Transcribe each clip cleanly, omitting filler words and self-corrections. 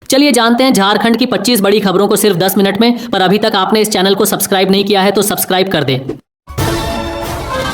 चलिए जानते हैं झारखंड की 25 बड़ी खबरों को सिर्फ 10 मिनट में। पर अभी तक आपने इस चैनल को सब्सक्राइब नहीं किया है तो सब्सक्राइब कर दें।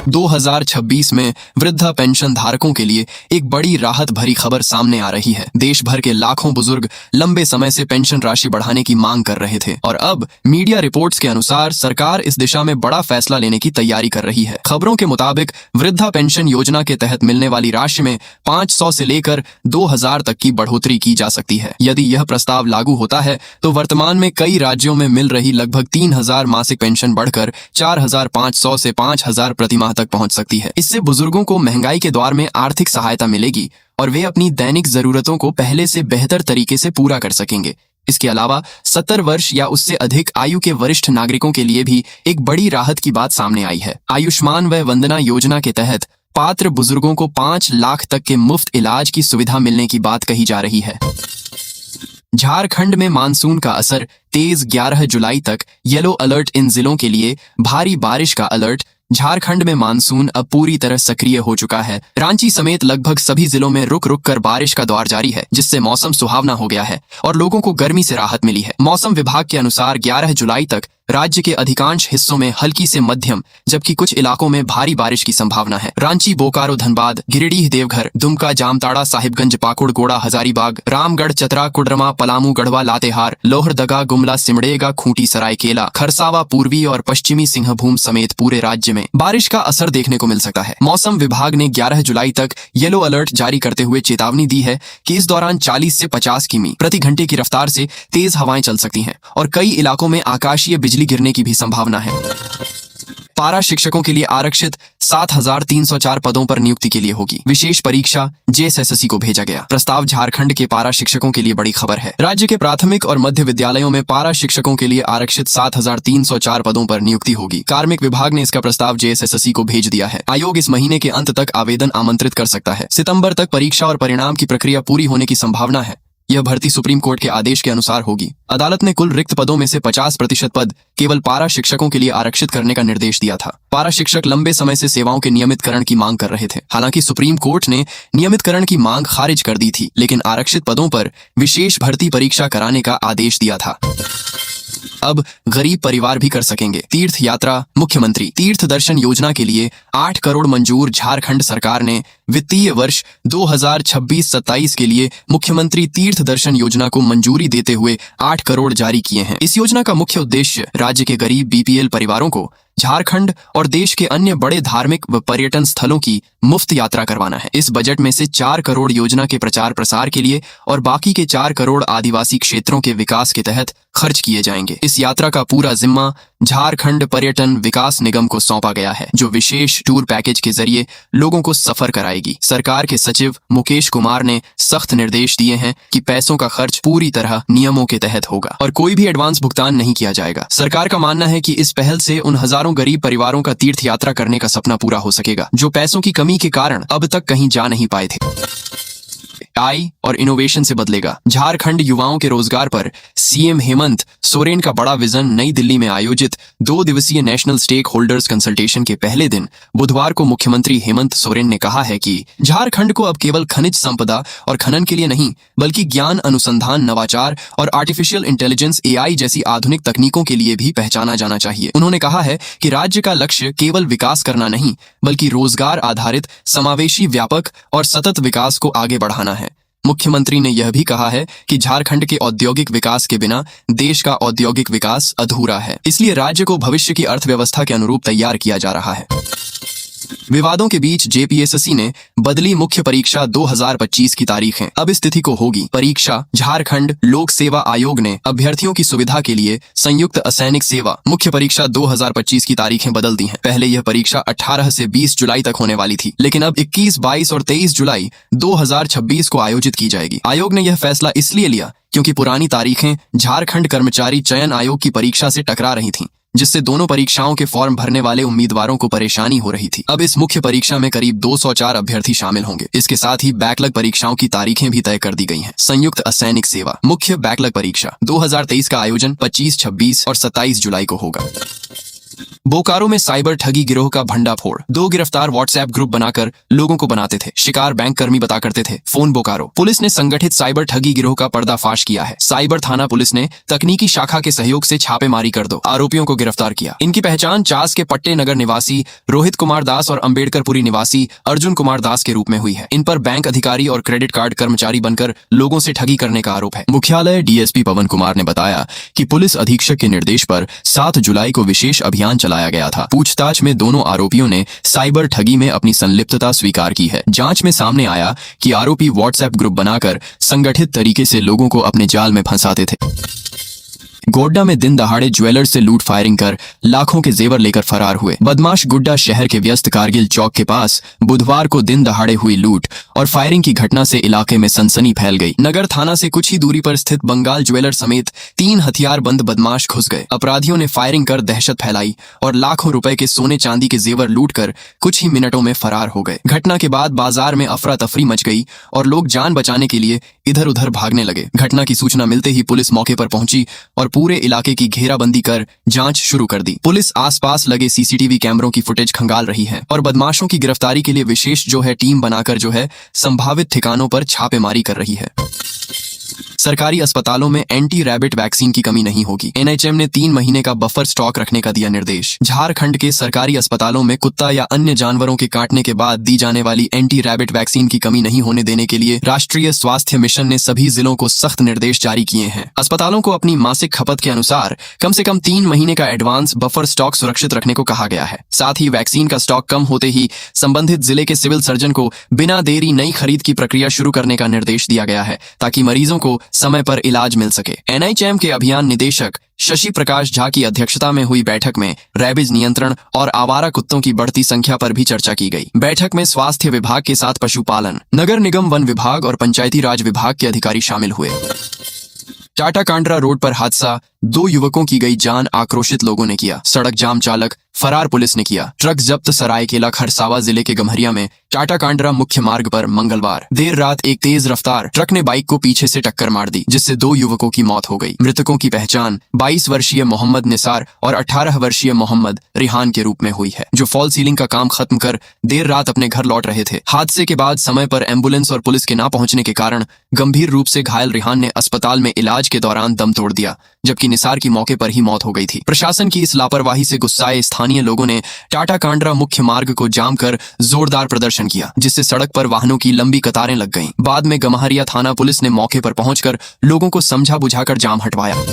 2026 में वृद्धा पेंशन धारकों के लिए एक बड़ी राहत भरी खबर सामने आ रही है। देश भर के लाखों बुजुर्ग लंबे समय से पेंशन राशि बढ़ाने की मांग कर रहे थे और अब मीडिया रिपोर्ट्स के अनुसार सरकार इस दिशा में बड़ा फैसला लेने की तैयारी कर रही है। खबरों के मुताबिक वृद्धा पेंशन योजना के तहत मिलने वाली राशि में 500 से लेकर 2000 तक की बढ़ोतरी की जा सकती है। यदि यह प्रस्ताव लागू होता है तो वर्तमान में कई राज्यों में मिल रही लगभग 3000 मासिक पेंशन बढ़कर 4500 से 5000 प्रतिमाह तक पहुंच सकती है। इससे बुजुर्गों को महंगाई के दौर में आर्थिक सहायता मिलेगी और वे अपनी दैनिक जरूरतों को पहले से बेहतर तरीके से पूरा कर सकेंगे। इसके अलावा 70 वर्ष या उससे अधिक आयु के वरिष्ठ नागरिकों के लिए भी एक बड़ी राहत की बात सामने आई है। आयुष्मान व वंदना योजना के तहत पात्र बुजुर्गों को 5 लाख तक के मुफ्त इलाज की सुविधा मिलने की बात कही जा रही है। झारखंड में मानसून का असर तेज 11 जुलाई तक। Yellow alert. इन जिलों के लिए भारी बारिश का अलर्ट। झारखंड में मानसून अब पूरी तरह सक्रिय हो चुका है। रांची समेत लगभग सभी जिलों में रुक रुक कर बारिश का दौर जारी है, जिससे मौसम सुहावना हो गया है और लोगों को गर्मी से राहत मिली है। मौसम विभाग के अनुसार 11 जुलाई तक राज्य के अधिकांश हिस्सों में हल्की से मध्यम जबकि कुछ इलाकों में भारी बारिश की संभावना है। रांची, बोकारो, धनबाद, गिरिडीह, देवघर, दुमका, जामताड़ा, साहिबगंज, पाकुड़, गोड़ा, हजारीबाग, रामगढ़, चतरा, कुडरमा, पलामू, गढ़वा, लातेहार, लोहरदगा, गुमला, सिमडेगा, खूंटी, सरायकेला, खरसावा, पूर्वी और पश्चिमी सिंहभूम समेत पूरे राज्य में बारिश का असर देखने को मिल सकता है। मौसम विभाग ने 11 जुलाई तक येलो अलर्ट जारी करते हुए चेतावनी दी है कि इस दौरान 40 से 50 किमी प्रति घंटे की रफ्तार से तेज हवाएं चल सकती हैं और कई इलाकों में आकाशीय बिजली गिरने की भी संभावना है। पारा शिक्षकों के लिए आरक्षित 7304 पदों पर नियुक्ति के लिए होगी विशेष परीक्षा। जेएसएससी को भेजा गया प्रस्ताव झारखंड के पारा शिक्षकों के लिए बड़ी खबर है। राज्य के प्राथमिक और मध्य विद्यालयों में पारा शिक्षकों के लिए आरक्षित 7304 पदों पर नियुक्ति होगी। कार्मिक विभाग ने इसका प्रस्ताव जेएसएससी को भेज दिया है। आयोग इस महीने के अंत तक आवेदन आमंत्रित कर सकता है। सितंबर तक परीक्षा और परिणाम की प्रक्रिया पूरी होने की संभावना है। यह भर्ती सुप्रीम कोर्ट के आदेश के अनुसार होगी। अदालत ने कुल रिक्त पदों में से 50% पद केवल पारा शिक्षकों के लिए आरक्षित करने का निर्देश दिया था। पारा शिक्षक लंबे समय से सेवाओं के नियमितकरण की मांग कर रहे थे। हालांकि सुप्रीम कोर्ट ने नियमितकरण की मांग खारिज कर दी थी, लेकिन आरक्षित पदों पर विशेष भर्ती परीक्षा कराने का आदेश दिया था। अब गरीब परिवार भी कर सकेंगे तीर्थ यात्रा। मुख्यमंत्री तीर्थ दर्शन योजना के लिए 8 करोड़ मंजूर। झारखंड सरकार ने वित्तीय वर्ष 2026-27 के लिए मुख्यमंत्री तीर्थ दर्शन योजना को मंजूरी देते हुए 8 करोड़ जारी किए हैं। इस योजना का मुख्य उद्देश्य राज्य के गरीब बीपीएल परिवारों को झारखंड और देश के अन्य बड़े धार्मिक व पर्यटन स्थलों की मुफ्त यात्रा करवाना है। इस बजट में से 4 करोड़ योजना के प्रचार प्रसार के लिए और बाकी के 4 करोड़ आदिवासी क्षेत्रों के विकास के तहत खर्च किए जाएंगे। इस यात्रा का पूरा जिम्मा झारखंड पर्यटन विकास निगम को सौंपा गया है, जो विशेष टूर पैकेज के जरिए लोगों को सफर कराएगी। सरकार के सचिव मुकेश कुमार ने सख्त निर्देश दिए हैं कि पैसों का खर्च पूरी तरह नियमों के तहत होगा और कोई भी एडवांस भुगतान नहीं किया जाएगा। सरकार का मानना है कि इस पहल से उन हजारों गरीब परिवारों का तीर्थ यात्रा करने का सपना पूरा हो सकेगा, जो पैसों की कमी के कारण अब तक कहीं जा नहीं पाए थे। AI और इनोवेशन से बदलेगा। झारखंड युवाओं के रोजगार पर सीएम हेमंत सोरेन का बड़ा विजन। नई दिल्ली में आयोजित 2 दिवसीय नेशनल स्टेक होल्डर्स कंसल्टेशन के पहले दिन बुधवार को मुख्यमंत्री हेमंत सोरेन ने कहा है कि झारखंड को अब केवल खनिज संपदा और खनन के लिए नहीं, बल्कि ज्ञान अनुसंधान, नवाचार और आर्टिफिशियल इंटेलिजेंस AI जैसी आधुनिक तकनीकों के लिए भी पहचाना जाना चाहिए। उन्होंने कहा है कि राज्य का लक्ष्य केवल विकास करना नहीं, बल्कि रोजगार आधारित, समावेशी, व्यापक और सतत विकास को आगे बढ़ाना है। मुख्यमंत्री ने यह भी कहा है कि झारखंड के औद्योगिक विकास के बिना देश का औद्योगिक विकास अधूरा है, इसलिए राज्य को भविष्य की अर्थव्यवस्था के अनुरूप तैयार किया जा रहा है। विवादों के बीच जेपीएसएससी ने बदली मुख्य परीक्षा 2025 की तारीखें। अब इस तिथि को होगी परीक्षा। झारखंड लोक सेवा आयोग ने अभ्यर्थियों की सुविधा के लिए संयुक्त असैनिक सेवा मुख्य परीक्षा 2025 की तारीखें बदल दी हैं। पहले यह परीक्षा 18 से 20 जुलाई तक होने वाली थी, लेकिन अब 21, 22 और 23 जुलाई 2026 को आयोजित की जाएगी। आयोग ने यह फैसला इसलिए लिया क्योंकि पुरानी तारीखें झारखंड कर्मचारी चयन आयोग की परीक्षा से टकरा रही थीं, जिससे दोनों परीक्षाओं के फॉर्म भरने वाले उम्मीदवारों को परेशानी हो रही थी। अब इस मुख्य परीक्षा में करीब 204 अभ्यर्थी शामिल होंगे। इसके साथ ही बैकलॉग परीक्षाओं की तारीखें भी तय कर दी गई हैं। संयुक्त असैनिक सेवा मुख्य बैकलॉग परीक्षा 2023 का आयोजन 25, 26 और 27 जुलाई को होगा। बोकारो में साइबर ठगी गिरोह का भंडाफोड़। 2 गिरफ्तार व्हाट्सएप ग्रुप बनाकर लोगों को बनाते थे। शिकार बैंक कर्मी बता करते थे। फोन बोकारो। पुलिस ने संगठित साइबर ठगी गिरोह का पर्दाफाश किया है। साइबर थाना पुलिस ने तकनीकी शाखा के सहयोग से छापेमारी कर 2 आरोपियों को गिरफ्तार किया। इनकी पहचान चास के पट्टे नगर निवासी रोहित कुमार दास और अम्बेडकरपुरी निवासी अर्जुन कुमार दास के रूप में हुई है। इन पर बैंक अधिकारी और क्रेडिट कार्ड कर्मचारी बनकर लोगों से ठगी करने का आरोप है। मुख्यालय डीएसपी पवन कुमार ने बताया कि पुलिस अधीक्षक के निर्देश पर 7 जुलाई को विशेष अभियान चलाया गया था। पूछताछ में दोनों आरोपियों ने साइबर ठगी में अपनी संलिप्तता स्वीकार की है। जांच में सामने आया कि आरोपी व्हाट्सएप ग्रुप बनाकर संगठित तरीके से लोगों को अपने जाल में फंसाते थे। गोड्डा में दिन दहाड़े ज्वेलर्स से लूट फायरिंग कर लाखों के जेवर लेकर फरार हुए। बदमाश गुड्डा शहर के व्यस्त कारगिल चौक के पास बुधवार को दिन दहाड़े हुई लूट और फायरिंग की घटना से इलाके में सनसनी फैल गई। नगर थाना से कुछ ही दूरी पर स्थित बंगाल ज्वेलर समेत 3 हथियारबंद बदमाश घुस गए। अपराधियों ने फायरिंग कर दहशत फैलाई और लाखों रुपए के सोने चांदी के जेवर लूटकर कुछ ही मिनटों में फरार हो गए। घटना के बाद बाजार में अफरा तफरी मच गई और लोग जान बचाने के लिए इधर उधर भागने लगे। घटना की सूचना मिलते ही पुलिस मौके पर पहुंची और पूरे इलाके की घेराबंदी कर जांच शुरू कर दी। पुलिस आसपास लगे सीसीटीवी कैमरों की फुटेज खंगाल रही है और बदमाशों की गिरफ्तारी के लिए विशेष टीम बनाकर संभावित ठिकानों पर छापेमारी कर रही है। सरकारी अस्पतालों में एंटी रैबिट वैक्सीन की कमी नहीं होगी। एनएचएम ने 3 महीने का बफर स्टॉक रखने का दिया निर्देश। झारखंड के सरकारी अस्पतालों में कुत्ता या अन्य जानवरों के काटने के बाद दी जाने वाली एंटी रैबिट वैक्सीन की कमी नहीं होने देने के लिए राष्ट्रीय स्वास्थ्य मिशन ने सभी जिलों को सख्त निर्देश जारी किए हैं। अस्पतालों को अपनी मासिक खपत के अनुसार कम से कम 3 महीने का एडवांस बफर स्टॉक सुरक्षित रखने को कहा गया है। साथ ही वैक्सीन का स्टॉक कम होते ही संबंधित जिले के सिविल सर्जन को बिना देरी नई खरीद की प्रक्रिया शुरू करने का निर्देश दिया गया है ताकि मरीजों को समय पर इलाज मिल सके। एनएचएम के अभियान निदेशक शशि प्रकाश झा की अध्यक्षता में हुई बैठक में रैबिज नियंत्रण और आवारा कुत्तों की बढ़ती संख्या पर भी चर्चा की गई। बैठक में स्वास्थ्य विभाग के साथ पशुपालन, नगर निगम, वन विभाग और पंचायती राज विभाग के अधिकारी शामिल हुए। टाटा कांड्रा रोड पर हादसा, 2 युवकों की गई जान, आक्रोशित लोगों ने किया सड़क जाम, चालक फरार, पुलिस ने किया ट्रक जब्त। सरायकेला खरसावा जिले के गम्हरिया में टाटा कांड्रा मुख्य मार्ग पर मंगलवार देर रात एक तेज रफ्तार ट्रक ने बाइक को पीछे से टक्कर मार दी, जिससे 2 युवकों की मौत हो गई। मृतकों की पहचान 22 वर्षीय मोहम्मद निसार और 18 वर्षीय मोहम्मद रिहान के रूप में हुई है, जो फॉल सीलिंग का काम खत्म कर देर रात अपने घर लौट रहे थे। हादसे के बाद समय पर एम्बुलेंस और पुलिस के ना पहुंचने के कारण गंभीर रूप से घायल रिहान ने अस्पताल में इलाज के दौरान दम तोड़ दिया, जबकि निसार की मौके पर ही मौत हो गई थी। प्रशासन की इस लापरवाही से गुस्साए स्थानीय लोगों ने टाटा कांड्रा मुख्य मार्ग को जाम कर जोरदार प्रदर्शन किया, जिससे सड़क पर वाहनों की लंबी कतारें लग गईं। बाद में गम्हरिया थाना पुलिस ने मौके पर पहुंचकर लोगों को समझा बुझाकर जाम हटवाया।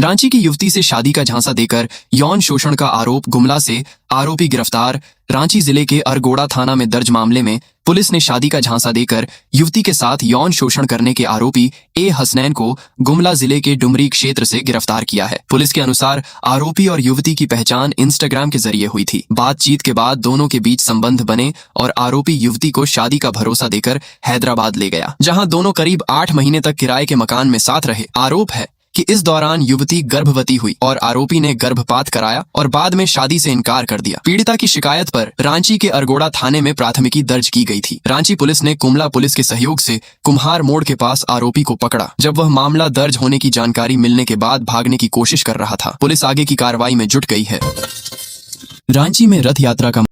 रांची की युवती से शादी का झांसा देकर यौन शोषण का आरोप, गुमला से आरोपी गिरफ्तार। रांची जिले के अरगोड़ा थाना में दर्ज मामले में पुलिस ने शादी का झांसा देकर युवती के साथ यौन शोषण करने के आरोपी ए हसनैन को गुमला जिले के डुमरी क्षेत्र से गिरफ्तार किया है। पुलिस के अनुसार आरोपी और युवती की पहचान इंस्टाग्राम के जरिए हुई थी। बातचीत के बाद दोनों के बीच संबंध बने और आरोपी युवती को शादी का भरोसा देकर हैदराबाद ले गया, जहां दोनों करीब 8 महीने तक किराए के मकान में साथ रहे। आरोप है कि इस दौरान युवती गर्भवती हुई और आरोपी ने गर्भपात कराया और बाद में शादी से इनकार कर दिया। पीड़िता की शिकायत पर रांची के अरगोड़ा थाने में प्राथमिकी दर्ज की गई थी। रांची पुलिस ने कुमला पुलिस के सहयोग से कुम्हार मोड़ के पास आरोपी को पकड़ा, जब वह मामला दर्ज होने की जानकारी मिलने के बाद भागने की कोशिश कर रहा था। पुलिस आगे की कार्रवाई में जुट गई है। रांची में रथ यात्रा का